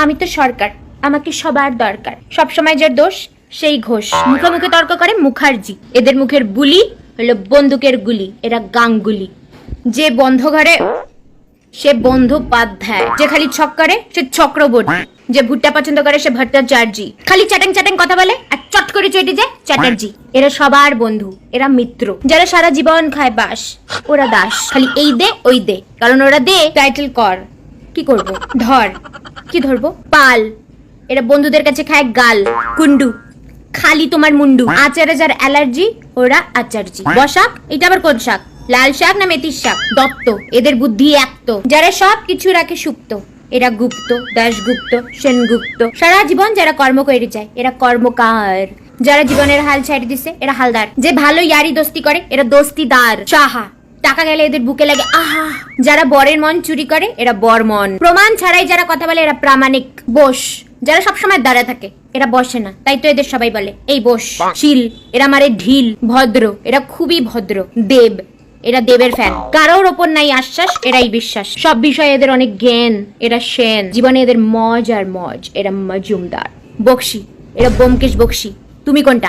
আমি তো সরকার, আমাকে সবার দরকার। সব সময় যার দোষ সেই ঘোষ। মুখে মুখে তর্ক করে মুখার্জি। এদের মুখের বুলি হলো বন্দুকের গুলি। এরা গাঙ্গুলি। যে বন্ধ ঘরে সে বন্দ্যোপাধ্যায়, যে খালি ছক করে সে চক্রবর্তী, যে ভুট্টা পছন্দ করে সে ভট্টাচার্য, খালি চ্যাটাং চ্যাটাং কথা বলে আর চট করে চটে যায় চ্যাটার্জি। এরা সবার বন্ধু, এরা মিত্র। যারা সারা জীবন খায় বাস, ওরা দাস। খালি এই দে ওই দে, কারণ ওরা দে টাইটেল কর। কি করব? ধর। কি ধরবো? পাল। এরা বন্ধুদের কাছে খায় গাল। কুন্ডু, খালি তোমার মুন্ডু। আচারে যার অ্যালার্জি ওরা আচার্জি। বসাক, এটা আবার কোন শাক? লাল শাক না মেথির শাক? দত্ত। এদের বুদ্ধি একত। যারা সব কিছু রাখে সুপ্ত, এরা গুপ্ত। দাশগুপ্ত, সেনগুপ্ত। সারা জীবন যারা কর্ম করে যায় এরা কর্মকার। যারা জীবনের হাল ছাড়ি দিছে এরা হালদার। যে ভালো ইয়ারি দোস্তি করে এরা দোস্তিদার। সাহা, টাকা গেলে এদের বুকে লাগে আহা। যারা বরের মন চুরি করে এরা বরমন। প্রমাণ ছাড়াই যারা কথা বলে এরা প্রামাণিক। বস, যারা সবসময় দাঁড়ায় থাকে এরা বসে না, তাই তো এদের সবাই বলে এই বস। শিল, এরা মারে ঢিল। ভদ্র, এরা খুবই ভদ্র। দেব, এরা দেবের ফ্যান। কারোর ওপর নাই আশ্বাস, এরাই বিশ্বাস। সব বিষয়ে এদের অনেক জ্ঞান, এরা সেন। জীবনে এদের মজ আর মজ, এরা মজুমদার। বকশি, এরা ব্যোমকেশ বক্সী। তুমি কোনটা?